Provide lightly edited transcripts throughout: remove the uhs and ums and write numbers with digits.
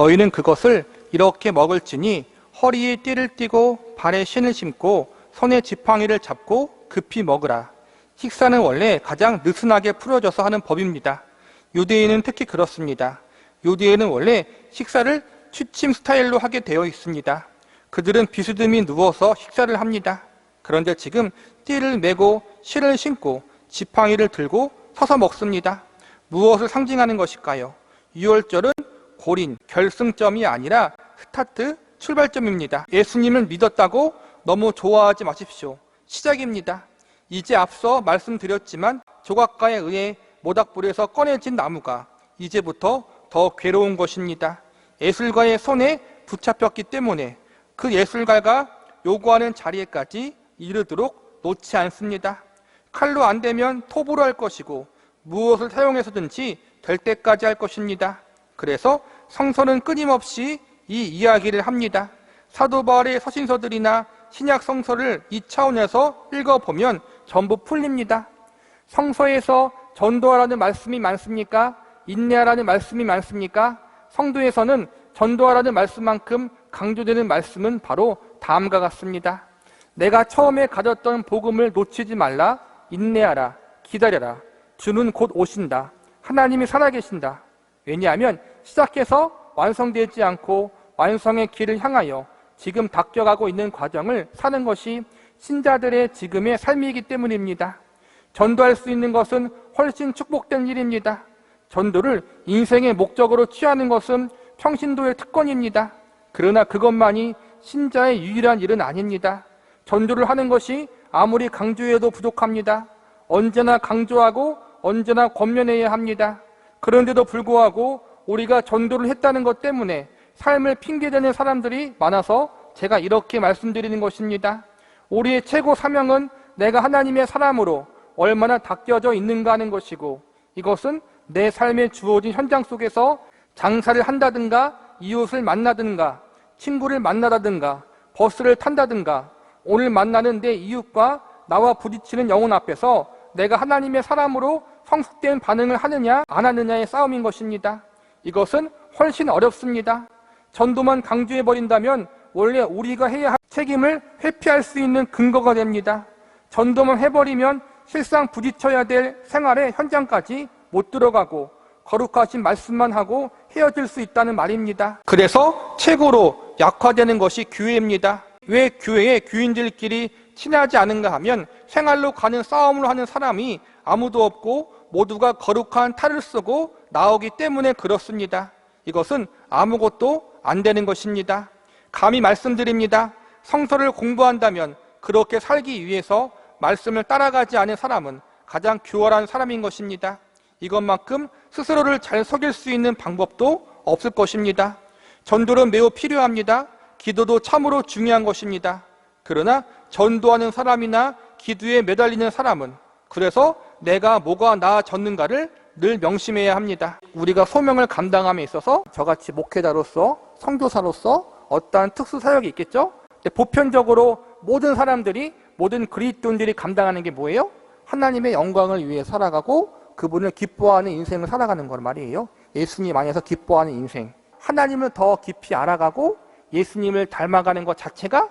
너희는 그것을 이렇게 먹을지니 허리에 띠를 띠고 발에 신을 신고 손에 지팡이를 잡고 급히 먹으라. 식사는 원래 가장 느슨하게 풀어져서 하는 법입니다. 유대인은 특히 그렇습니다. 유대인은 원래 식사를 취침 스타일로 하게 되어 있습니다. 그들은 비스듬히 누워서 식사를 합니다. 그런데 지금 띠를 메고 실을 신고 지팡이를 들고 서서 먹습니다. 무엇을 상징하는 것일까요? 유월절은 고린, 결승점이 아니라 스타트, 출발점입니다. 예수님을 믿었다고 너무 좋아하지 마십시오. 시작입니다. 이제 앞서 말씀드렸지만 조각가에 의해 모닥불에서 꺼내진 나무가 이제부터 더 괴로운 것입니다. 예술가의 손에 붙잡혔기 때문에 그 예술가가 요구하는 자리에까지 이르도록 놓지 않습니다. 칼로 안 되면 톱으로 할 것이고 무엇을 사용해서든지 될 때까지 할 것입니다. 그래서 성서는 끊임없이 이 이야기를 합니다. 사도 바울의 서신서들이나 신약 성서를 이 차원에서 읽어보면 전부 풀립니다. 성서에서 전도하라는 말씀이 많습니까? 인내하라는 말씀이 많습니까? 성도에서는 전도하라는 말씀만큼 강조되는 말씀은 바로 다음과 같습니다. 내가 처음에 가졌던 복음을 놓치지 말라. 인내하라. 기다려라. 주는 곧 오신다. 하나님이 살아계신다. 왜냐하면 시작해서 완성되지 않고 완성의 길을 향하여 지금 닦여가고 있는 과정을 사는 것이 신자들의 지금의 삶이기 때문입니다. 전도할 수 있는 것은 훨씬 축복된 일입니다. 전도를 인생의 목적으로 취하는 것은 평신도의 특권입니다. 그러나 그것만이 신자의 유일한 일은 아닙니다. 전도를 하는 것이 아무리 강조해도 부족합니다. 언제나 강조하고 언제나 권면해야 합니다. 그런데도 불구하고 우리가 전도를 했다는 것 때문에 삶을 핑계대는 사람들이 많아서 제가 이렇게 말씀드리는 것입니다. 우리의 최고 사명은 내가 하나님의 사람으로 얼마나 닦여져 있는가 하는 것이고, 이것은 내 삶에 주어진 현장 속에서 장사를 한다든가 이웃을 만나든가 친구를 만나다든가 버스를 탄다든가 오늘 만나는 내 이웃과 나와 부딪히는 영혼 앞에서 내가 하나님의 사람으로 성숙된 반응을 하느냐 안 하느냐의 싸움인 것입니다. 이것은 훨씬 어렵습니다. 전도만 강조해버린다면 원래 우리가 해야 할 책임을 회피할 수 있는 근거가 됩니다. 전도만 해버리면 실상 부딪혀야 될 생활의 현장까지 못 들어가고 거룩하신 말씀만 하고 헤어질 수 있다는 말입니다. 그래서 최고로 약화되는 것이 교회입니다. 왜 교회의 교인들끼리 친하지 않은가 하면 생활로 가는 싸움을 하는 사람이 아무도 없고 모두가 거룩한 탈을 쓰고 나오기 때문에 그렇습니다. 이것은 아무것도 안 되는 것입니다. 감히 말씀드립니다. 성서를 공부한다면 그렇게 살기 위해서 말씀을 따라가지 않은 사람은 가장 교활한 사람인 것입니다. 이것만큼 스스로를 잘 속일 수 있는 방법도 없을 것입니다. 전도는 매우 필요합니다. 기도도 참으로 중요한 것입니다. 그러나 전도하는 사람이나 기도에 매달리는 사람은 그래서 내가 뭐가 나아졌는가를 늘 명심해야 합니다. 우리가 소명을 감당함에 있어서 저같이 목회자로서 선교사로서 어떠한 특수 사역이 있겠죠? 근데 보편적으로 모든 사람들이 모든 그리스도인들이 감당하는 게 뭐예요? 하나님의 영광을 위해 살아가고 그분을 기뻐하는 인생을 살아가는 거 말이에요. 예수님 안에서 기뻐하는 인생, 하나님을 더 깊이 알아가고 예수님을 닮아가는 것 자체가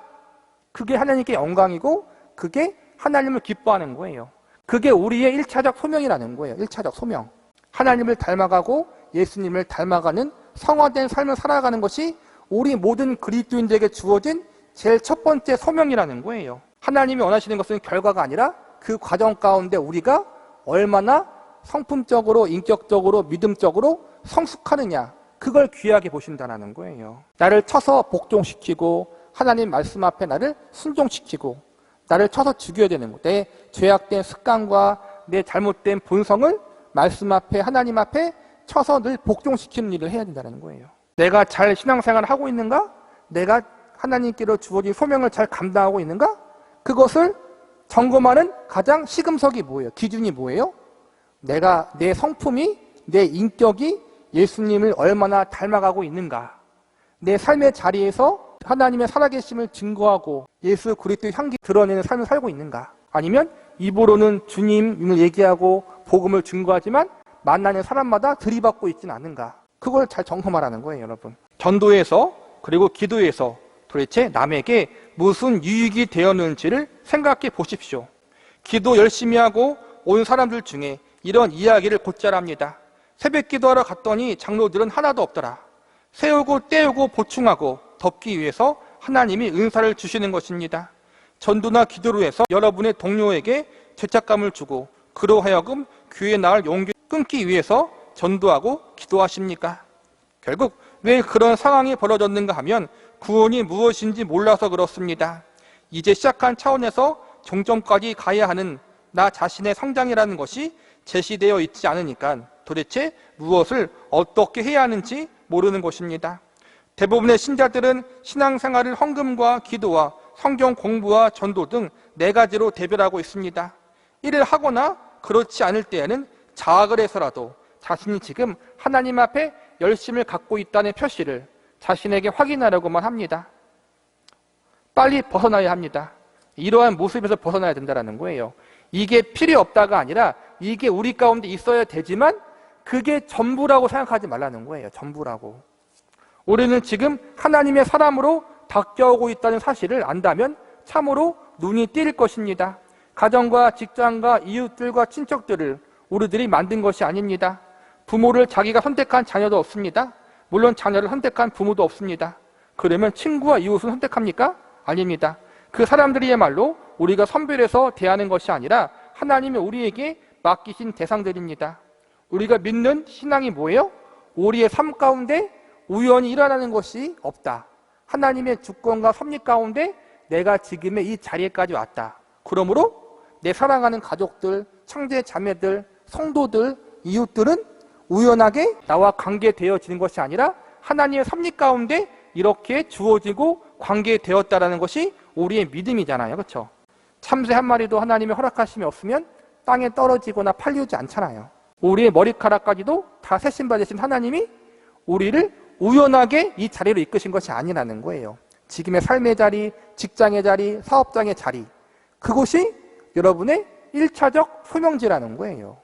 그게 하나님께 영광이고 그게 하나님을 기뻐하는 거예요. 그게 우리의 1차적 소명이라는 거예요. 1차적 소명. 하나님을 닮아가고 예수님을 닮아가는 성화된 삶을 살아가는 것이 우리 모든 그리스도인들에게 주어진 제일 첫 번째 소명이라는 거예요. 하나님이 원하시는 것은 결과가 아니라 그 과정 가운데 우리가 얼마나 성품적으로, 인격적으로, 믿음적으로 성숙하느냐, 그걸 귀하게 보신다는 거예요. 나를 쳐서 복종시키고 하나님 말씀 앞에 나를 순종시키고 나를 쳐서 죽여야 되는 거. 내 죄악된 습관과 내 잘못된 본성을 말씀 앞에, 하나님 앞에 쳐서 늘 복종시키는 일을 해야 된다는 거예요. 내가 잘 신앙생활을 하고 있는가? 내가 하나님께로 주어진 소명을 잘 감당하고 있는가? 그것을 점검하는 가장 시금석이 뭐예요? 기준이 뭐예요? 내가, 내 성품이, 내 인격이 예수님을 얼마나 닮아가고 있는가? 내 삶의 자리에서 하나님의 살아계심을 증거하고 예수 그리스도의 향기 드러내는 삶을 살고 있는가? 아니면 입으로는 주님을 얘기하고 복음을 증거하지만 만나는 사람마다 들이받고 있지는 않은가? 그걸 잘 점검하라는 거예요, 여러분. 전도에서 그리고 기도에서 도대체 남에게 무슨 유익이 되었는지를 생각해 보십시오. 기도 열심히 하고 온 사람들 중에 이런 이야기를 곧잘 합니다. 새벽 기도하러 갔더니 장로들은 하나도 없더라. 세우고 떼우고 보충하고 덮기 위해서 하나님이 은사를 주시는 것입니다. 전도나 기도로 해서 여러분의 동료에게 죄책감을 주고 그로 하여금 교회에 나올 용기를 끊기 위해서 전도하고 기도하십니까? 결국 왜 그런 상황이 벌어졌는가 하면 구원이 무엇인지 몰라서 그렇습니다. 이제 시작한 차원에서 종점까지 가야 하는 나 자신의 성장이라는 것이 제시되어 있지 않으니까 도대체 무엇을 어떻게 해야 하는지 모르는 것입니다. 대부분의 신자들은 신앙생활을 헌금과 기도와 성경 공부와 전도 등 4가지로 대별하고 있습니다. 이를 하거나 그렇지 않을 때에는 자학을 해서라도 자신이 지금 하나님 앞에 열심을 갖고 있다는 표시를 자신에게 확인하려고만 합니다. 빨리 벗어나야 합니다. 이러한 모습에서 벗어나야 된다는 거예요. 이게 필요 없다가 아니라 이게 우리 가운데 있어야 되지만 그게 전부라고 생각하지 말라는 거예요. 전부라고. 우리는 지금 하나님의 사람으로 바뀌어오고 있다는 사실을 안다면 참으로 눈이 띄일 것입니다. 가정과 직장과 이웃들과 친척들을 우리들이 만든 것이 아닙니다. 부모를 자기가 선택한 자녀도 없습니다. 물론 자녀를 선택한 부모도 없습니다. 그러면 친구와 이웃은 선택합니까? 아닙니다. 그 사람들이야말로 우리가 선별해서 대하는 것이 아니라 하나님이 우리에게 맡기신 대상들입니다. 우리가 믿는 신앙이 뭐예요? 우리의 삶 가운데 우연히 일어나는 것이 없다. 하나님의 주권과 섭리 가운데 내가 지금의 이 자리에까지 왔다. 그러므로 내 사랑하는 가족들, 형제 자매들, 성도들, 이웃들은 우연하게 나와 관계되어지는 것이 아니라 하나님의 섭리 가운데 이렇게 주어지고 관계되었다라는 것이 우리의 믿음이잖아요. 그렇죠? 참새 한 마리도 하나님의 허락하심이 없으면 땅에 떨어지거나 팔리지 않잖아요. 우리의 머리카락까지도 다 세심받으신 하나님이 우리를 우연하게 이 자리로 이끄신 것이 아니라는 거예요. 지금의 삶의 자리, 직장의 자리, 사업장의 자리, 그곳이 여러분의 1차적 소명지라는 거예요.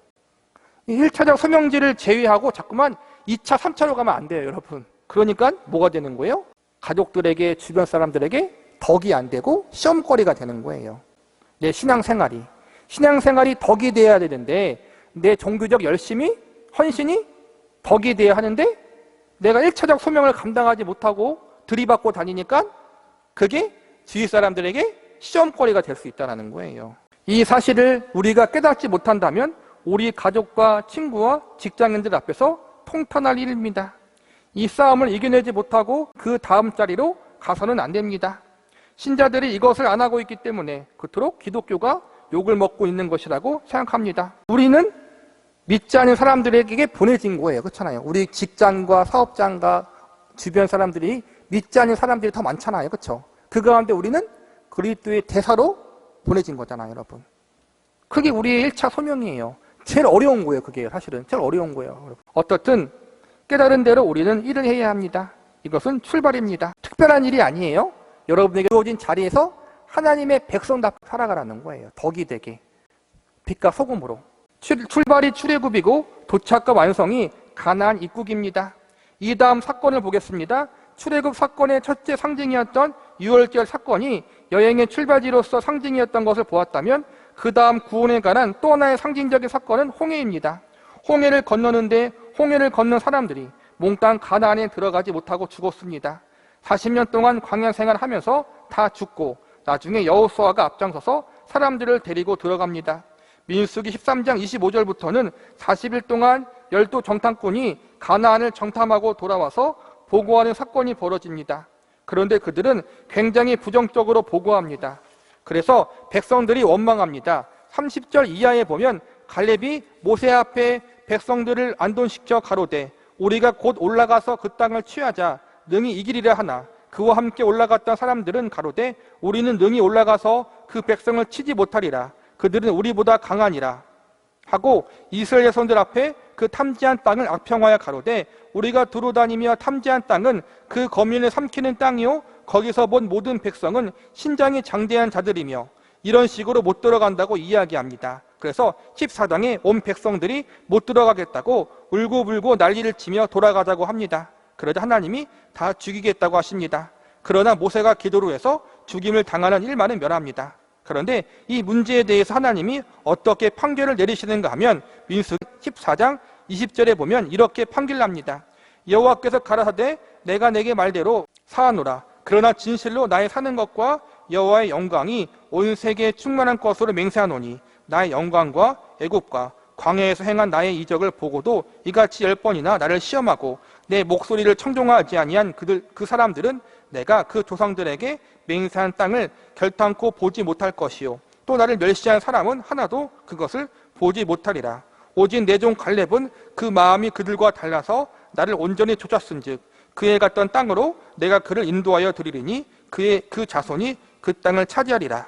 이 1차적 소명지를 제외하고 자꾸만 2차, 3차로 가면 안 돼요, 여러분. 그러니까 뭐가 되는 거예요? 가족들에게, 주변 사람들에게 덕이 안 되고 시험거리가 되는 거예요. 내 신앙생활이 덕이 돼야 되는데 내 종교적 열심이, 헌신이 덕이 돼야 하는데 내가 1차적 소명을 감당하지 못하고 들이받고 다니니까 그게 주위 사람들에게 시험거리가 될 수 있다는 거예요. 이 사실을 우리가 깨닫지 못한다면 우리 가족과 친구와 직장인들 앞에서 통탄할 일입니다. 이 싸움을 이겨내지 못하고 그 다음 자리로 가서는 안 됩니다. 신자들이 이것을 안 하고 있기 때문에 그토록 기독교가 욕을 먹고 있는 것이라고 생각합니다. 우리는 믿지 않는 사람들에게 보내진 거예요. 그렇잖아요. 우리 직장과 사업장과 주변 사람들이 믿지 않는 사람들이 더 많잖아요. 그렇죠? 그 가운데 우리는 그리스도의 대사로 보내진 거잖아요, 여러분. 그게 우리의 1차 소명이에요. 제일 어려운 거예요, 그게 사실은. 제일 어려운 거예요. 여러분. 어떻든 깨달은 대로 우리는 일을 해야 합니다. 이것은 출발입니다. 특별한 일이 아니에요. 여러분에게 주어진 자리에서 하나님의 백성답게 살아가라는 거예요. 덕이 되게. 빛과 소금으로. 출발이 출애굽이고 도착과 완성이 가나안 입국입니다. 이 다음 사건을 보겠습니다. 출애굽 사건의 첫째 상징이었던 유월절 사건이 여행의 출발지로서 상징이었던 것을 보았다면 그 다음 구원에 관한 또 하나의 상징적인 사건은 홍해입니다. 홍해를 건너는데 홍해를 건넌 사람들이 몽땅 가나안에 들어가지 못하고 죽었습니다. 40년 동안 광야 생활하면서 다 죽고 나중에 여호수아가 앞장서서 사람들을 데리고 들어갑니다. 민수기 13장 25절부터는 40일 동안 12 정탐꾼이 가나안을 정탐하고 돌아와서 보고하는 사건이 벌어집니다. 그런데 그들은 굉장히 부정적으로 보고합니다. 그래서 백성들이 원망합니다. 30절 이하에 보면 갈렙이 모세 앞에 백성들을 안돈시켜 가로되 우리가 곧 올라가서 그 땅을 취하자 능히 이기리라 하나 그와 함께 올라갔던 사람들은 가로되 우리는 능히 올라가서 그 백성을 치지 못하리라 그들은 우리보다 강하니라 하고 이스라엘 자손들 앞에 그 탐지한 땅을 악평하여 가로되 우리가 두루 다니며 탐지한 땅은 그 거민을 삼키는 땅이요 거기서 본 모든 백성은 신장이 장대한 자들이며 이런 식으로 못 들어간다고 이야기합니다. 그래서 14장에 온 백성들이 못 들어가겠다고 울고불고 난리를 치며 돌아가자고 합니다. 그러자 하나님이 다 죽이겠다고 하십니다. 그러나 모세가 기도로 해서 죽임을 당하는 일만은 면합니다. 그런데 이 문제에 대해서 하나님이 어떻게 판결을 내리시는가 하면 민수기 14장 20절에 보면 이렇게 판결합니다. 여호와께서 가라사대 내가 내게 말대로 사하노라. 그러나 진실로 나의 사는 것과 여호와의 영광이 온 세계에 충만한 것으로 맹세하노니 나의 영광과 애굽과 광야에서 행한 나의 이적을 보고도 이같이 10번이나 나를 시험하고 내 목소리를 청종하지 아니한 그 사람들은 내가 그 조상들에게 맹세한 땅을 결탄코 보지 못할 것이요 또 나를 멸시한 사람은 하나도 그것을 보지 못하리라. 오직 내 종 갈렙은 그 마음이 그들과 달라서 나를 온전히 쫓았은즉 그에 갔던 땅으로 내가 그를 인도하여 드리리니 그 자손이 그 땅을 차지하리라.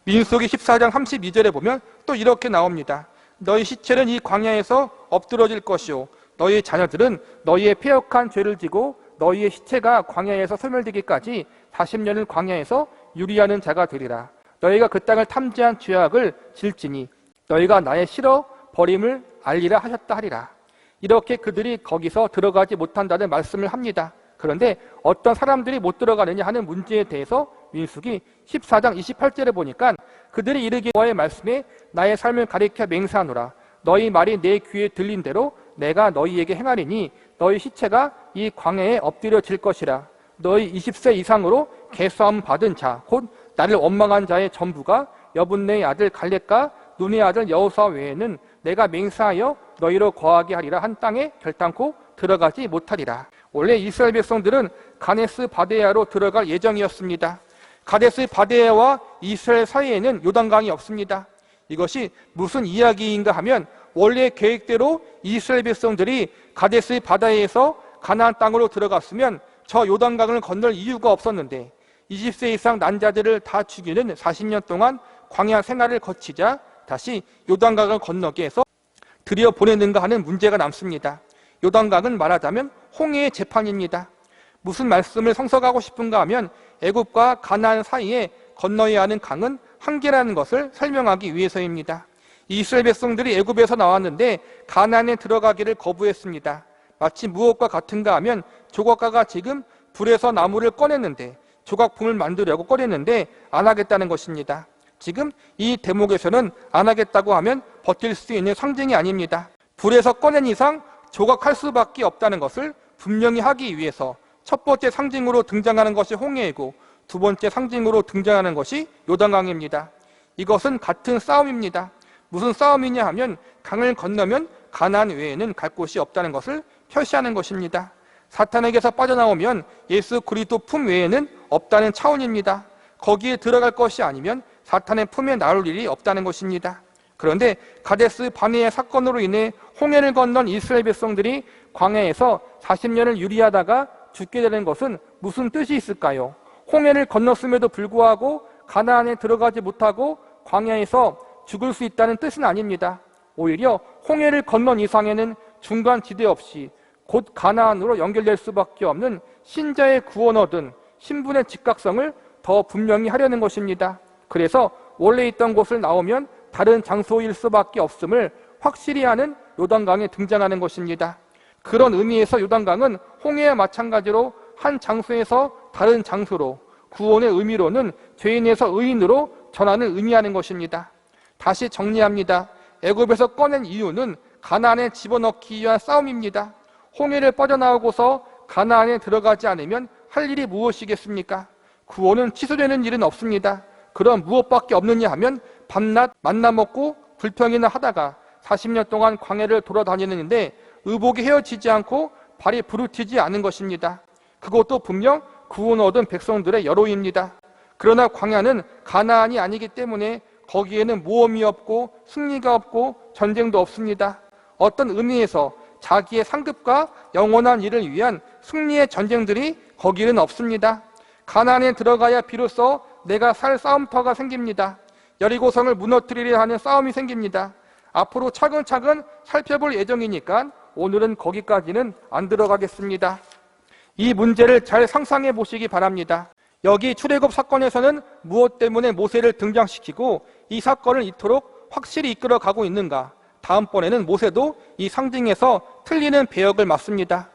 민수기 14장 32절에 보면 또 이렇게 나옵니다. 너희 시체는 이 광야에서 엎드러질 것이요 너희 자녀들은 너희의 패역한 죄를 지고 너희의 시체가 광야에서 소멸되기까지 40년을 광야에서 유리하는 자가 되리라. 너희가 그 땅을 탐지한 죄악을 질지니 너희가 나의 싫어 버림을 알리라 하셨다 하리라. 이렇게 그들이 거기서 들어가지 못한다는 말씀을 합니다. 그런데 어떤 사람들이 못 들어가느냐 하는 문제에 대해서 민수기 14장 28절에 보니까 그들이 이르기를 여호와의 말씀에 나의 삶을 가리켜 맹세하노라. 너희 말이 내 귀에 들린 대로 내가 너희에게 행하리니 너희 시체가 이 광야에 엎드려질 것이라. 너희 20세 이상으로 계수함 받은 자 곧 나를 원망한 자의 전부가 여분네의 아들 갈렙과 눈의 아들 여호수아 외에는 내가 맹세하여 너희로 거하게 하리라 한 땅에 결단코 들어가지 못하리라. 원래 이스라엘 백성들은 가데스 바네아로 들어갈 예정이었습니다. 가데스 바네아와 이스라엘 사이에는 요단강이 없습니다. 이것이 무슨 이야기인가 하면 원래 계획대로 이스라엘 백성들이 가데스 바네아에서 가나안 땅으로 들어갔으면 저 요단강을 건널 이유가 없었는데 20세 이상 난자들을 다 죽이는 40년 동안 광야 생활을 거치자 다시 요단강을 건너게 해서 들여보내는가 하는 문제가 남습니다. 요단강은 말하자면 홍해의 재판입니다. 무슨 말씀을 성서하고 싶은가 하면 애굽과 가나안 사이에 건너야 하는 강은 한계라는 것을 설명하기 위해서입니다. 이스라엘 백성들이 애굽에서 나왔는데 가나안에 들어가기를 거부했습니다. 마치 무엇과 같은가 하면 조각가가 지금 불에서 나무를 꺼냈는데 조각품을 만들려고 꺼냈는데 안 하겠다는 것입니다. 지금 이 대목에서는 안 하겠다고 하면 버틸 수 있는 상징이 아닙니다. 불에서 꺼낸 이상 조각할 수밖에 없다는 것을 분명히 하기 위해서 첫 번째 상징으로 등장하는 것이 홍해이고 두 번째 상징으로 등장하는 것이 요단강입니다. 이것은 같은 싸움입니다. 무슨 싸움이냐 하면 강을 건너면 가나안 외에는 갈 곳이 없다는 것을 표시하는 것입니다. 사탄에게서 빠져나오면 예수 그리스도 품 외에는 없다는 차원입니다. 거기에 들어갈 것이 아니면 사탄의 품에 나올 일이 없다는 것입니다. 그런데 가데스 바네아 사건으로 인해 홍해를 건넌 이스라엘 백성들이 광야에서 40년을 유리하다가 죽게 되는 것은 무슨 뜻이 있을까요? 홍해를 건넜음에도 불구하고 가나안에 들어가지 못하고 광야에서 죽을 수 있다는 뜻은 아닙니다. 오히려 홍해를 건넌 이상에는 중간 지대 없이 곧 가나안으로 연결될 수밖에 없는 신자의 구원 얻은 신분의 직각성을 더 분명히 하려는 것입니다. 그래서 원래 있던 곳을 나오면 다른 장소일 수밖에 없음을 확실히 하는 요단강에 등장하는 것입니다. 그런 의미에서 요단강은 홍해와 마찬가지로 한 장소에서 다른 장소로 구원의 의미로는 죄인에서 의인으로 전환을 의미하는 것입니다. 다시 정리합니다. 애굽에서 꺼낸 이유는 가나안에 집어넣기 위한 싸움입니다. 홍해를 빠져나오고서 가나안에 들어가지 않으면 할 일이 무엇이겠습니까? 구원은 취소되는 일은 없습니다. 그럼 무엇밖에 없느냐 하면 밤낮 만나 먹고 불평이나 하다가 40년 동안 광야를 돌아다니는데 의복이 헤어지지 않고 발이 부르트지 않은 것입니다. 그것도 분명 구원 얻은 백성들의 여로입니다. 그러나 광야는 가나안이 아니기 때문에 거기에는 모험이 없고 승리가 없고 전쟁도 없습니다. 어떤 의미에서 자기의 상급과 영원한 일을 위한 승리의 전쟁들이 거기는 없습니다. 가나안에 들어가야 비로소 내가 살 싸움터가 생깁니다. 여리고성을 무너뜨리려 하는 싸움이 생깁니다. 앞으로 차근차근 살펴볼 예정이니까 오늘은 거기까지는 안 들어가겠습니다. 이 문제를 잘 상상해 보시기 바랍니다. 여기 출애굽 사건에서는 무엇 때문에 모세를 등장시키고 이 사건을 이토록 확실히 이끌어가고 있는가? 다음번에는 모세도 이 상징에서 틀리는 배역을 맡습니다.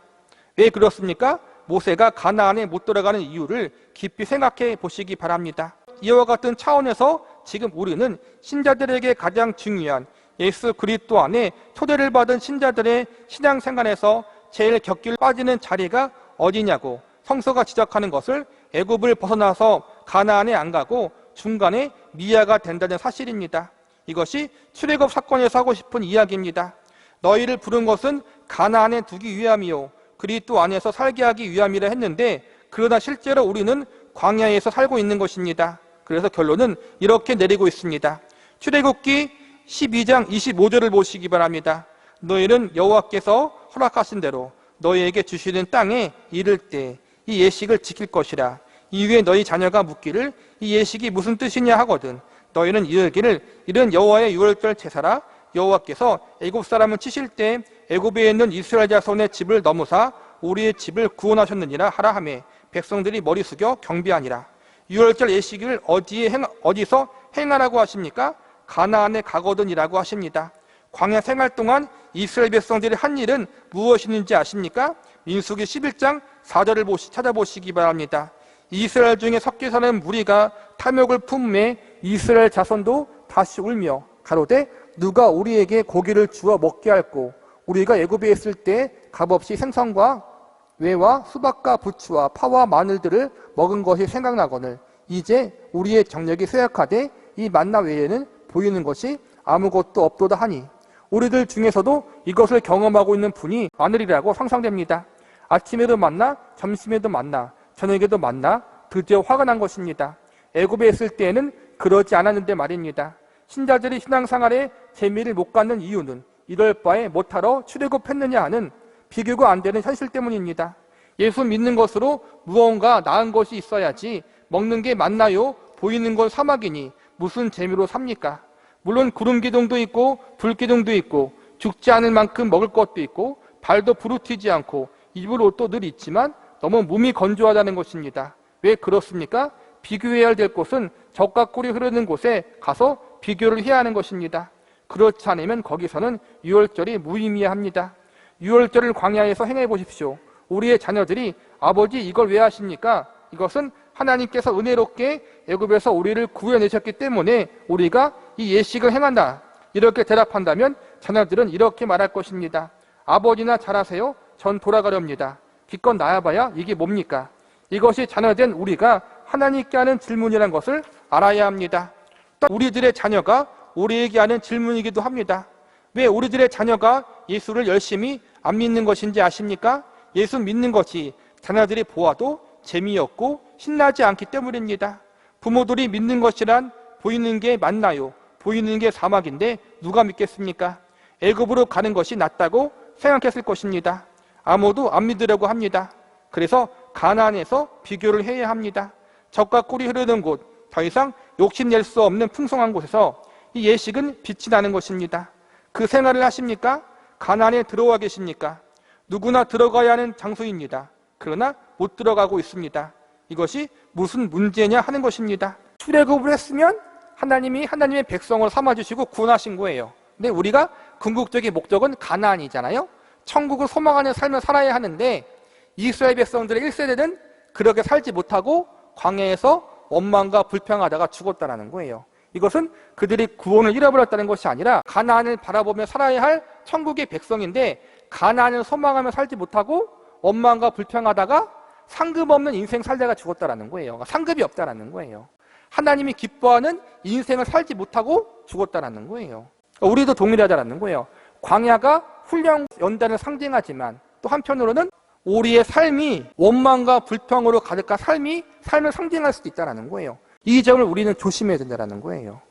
왜 그렇습니까? 모세가 가나안에 못 들어가는 이유를 깊이 생각해 보시기 바랍니다. 이와 같은 차원에서 지금 우리는 신자들에게 가장 중요한 예수 그리스도 안에 초대를 받은 신자들의 신앙생활에서 제일 곁길 빠지는 자리가 어디냐고 성서가 지적하는 것을 애굽을 벗어나서 가나안에 안 가고 중간에 미아가 된다는 사실입니다. 이것이 출애굽 사건에서 하고 싶은 이야기입니다. 너희를 부른 것은 가나안에 두기 위함이요 그리스도 안에서 살게 하기 위함이라 했는데, 그러나 실제로 우리는 광야에서 살고 있는 것입니다. 그래서 결론은 이렇게 내리고 있습니다. 출애굽기 12장 25절을 보시기 바랍니다. 너희는 여호와께서 허락하신 대로 너희에게 주시는 땅에 이를 때 이 예식을 지킬 것이라. 이후에 너희 자녀가 묻기를 이 예식이 무슨 뜻이냐 하거든 너희는 이르기를 이는 여호와의 유월절 제사라. 여호와께서 애굽 사람을 치실 때 애굽에 있는 이스라엘 자손의 집을 넘으사 우리의 집을 구원하셨느니라 하라 하매 백성들이 머리 숙여 경배하니라. 유월절 예식을 어디서 행하라고 하십니까? 가나안에 가거든이라고 하십니다. 광야 생활 동안 이스라엘 백성들이 한 일은 무엇이는지 아십니까? 민수기 11장 4절을 찾아보시기 바랍니다. 이스라엘 중에 섞여 사는 무리가 탐욕을 품매 이스라엘 자손도 다시 울며 가로되 누가 우리에게 고기를 주어 먹게 할꼬. 우리가 애굽에 있을 때 값없이 생선과 외와 수박과 부추와 파와 마늘들을 먹은 것이 생각나거늘 이제 우리의 정력이 쇠약하되 이 만나 외에는 보이는 것이 아무것도 없도다 하니 우리들 중에서도 이것을 경험하고 있는 분이 많으리라고 상상됩니다. 아침에도 만나 점심에도 만나 저녁에도 만나 드디어 화가 난 것입니다. 애굽에 있을 때에는 그러지 않았는데 말입니다. 신자들이 신앙생활에 재미를 못 갖는 이유는 이럴 바에 못하러 출애굽했느냐 하는 비교가 안 되는 현실 때문입니다. 예수 믿는 것으로 무언가 나은 것이 있어야지 먹는 게 맞나요? 보이는 건 사막이니 무슨 재미로 삽니까? 물론 구름기둥도 있고 불기둥도 있고 죽지 않을 만큼 먹을 것도 있고 발도 부르티지 않고 입을 옷도 늘 있지만 너무 몸이 건조하다는 것입니다. 왜 그렇습니까? 비교해야 될 곳은 젖과 꿀이 흐르는 곳에 가서 비교를 해야 하는 것입니다. 그렇지 않으면 거기서는 유월절이 무의미합니다. 유월절을 광야에서 행해 보십시오. 우리의 자녀들이 아버지 이걸 왜 하십니까? 이것은 하나님께서 은혜롭게 애굽에서 우리를 구해내셨기 때문에 우리가 이 예식을 행한다. 이렇게 대답한다면 자녀들은 이렇게 말할 것입니다. 아버지나 잘하세요. 전 돌아가렵니다. 기껏 나야봐야 이게 뭡니까? 이것이 자녀된 우리가 하나님께 하는 질문이라는 것을 알아야 합니다. 또 우리들의 자녀가 우리에게 하는 질문이기도 합니다. 왜 우리들의 자녀가 예수를 열심히 안 믿는 것인지 아십니까? 예수 믿는 것이 자녀들이 보아도 재미없고 신나지 않기 때문입니다. 부모들이 믿는 것이란 보이는 게 맞나요? 보이는 게 사막인데 누가 믿겠습니까? 애굽으로 가는 것이 낫다고 생각했을 것입니다. 아무도 안 믿으려고 합니다. 그래서 가나안에서 비교를 해야 합니다. 젖과 꿀이 흐르는 곳, 더 이상 욕심낼 수 없는 풍성한 곳에서 이 예식은 빛이 나는 것입니다. 그 생활을 하십니까? 가나안에 들어와 계십니까? 누구나 들어가야 하는 장소입니다. 그러나 못 들어가고 있습니다. 이것이 무슨 문제냐 하는 것입니다. 출애굽을 했으면 하나님이 하나님의 백성을 삼아주시고 구원하신 거예요. 근데 우리가 궁극적인 목적은 가나안이잖아요. 천국을 소망하는 삶을 살아야 하는데 이스라엘 백성들의 1세대는 그렇게 살지 못하고 광야에서 원망과 불평하다가 죽었다는 거예요. 이것은 그들이 구원을 잃어버렸다는 것이 아니라 가나안을 바라보며 살아야 할 천국의 백성인데 가나안을 소망하며 살지 못하고 원망과 불평하다가 상급 없는 인생 살다가 죽었다는 거예요. 상급이 없다는 거예요. 하나님이 기뻐하는 인생을 살지 못하고 죽었다는 거예요. 우리도 동일하다는 거예요. 광야가 훈련 연단을 상징하지만 또 한편으로는 우리의 삶이 원망과 불평으로 가득한 삶을 상징할 수도 있다는 거예요. 이 점을 우리는 조심해야 된다는 거예요.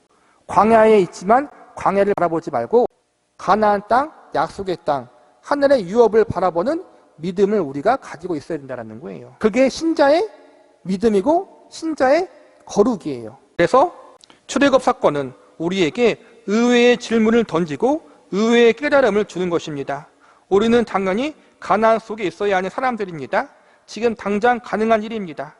광야에 있지만 광야를 바라보지 말고 가나안 땅, 약속의 땅, 하늘의 유업을 바라보는 믿음을 우리가 가지고 있어야 된다는 거예요. 그게 신자의 믿음이고 신자의 거룩이에요. 그래서 출애굽 사건은 우리에게 의외의 질문을 던지고 의외의 깨달음을 주는 것입니다. 우리는 당연히 가나안 속에 있어야 하는 사람들입니다. 지금 당장 가능한 일입니다.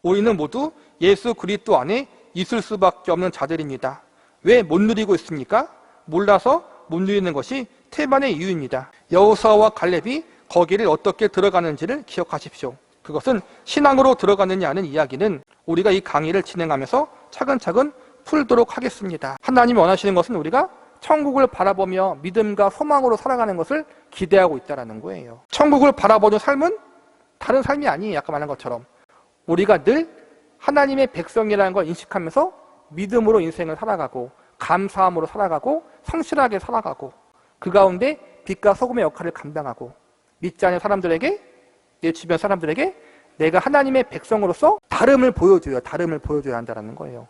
우리는 모두 예수 그리스도 안에 있을 수밖에 없는 자들입니다. 왜 못 누리고 있습니까? 몰라서 못 누리는 것이 태반의 이유입니다. 여호수아와 갈렙이 거기를 어떻게 들어가는지를 기억하십시오. 그것은 신앙으로 들어가느냐 하는 이야기는 우리가 이 강의를 진행하면서 차근차근 풀도록 하겠습니다. 하나님이 원하시는 것은 우리가 천국을 바라보며 믿음과 소망으로 살아가는 것을 기대하고 있다는 거예요. 천국을 바라보는 삶은 다른 삶이 아니에요. 아까 말한 것처럼 우리가 늘 하나님의 백성이라는 걸 인식하면서 믿음으로 인생을 살아가고 감사함으로 살아가고 성실하게 살아가고 그 가운데 빛과 소금의 역할을 감당하고 믿지 않는 사람들에게, 내 주변 사람들에게 내가 하나님의 백성으로서 다름을 보여줘야 한다는 거예요.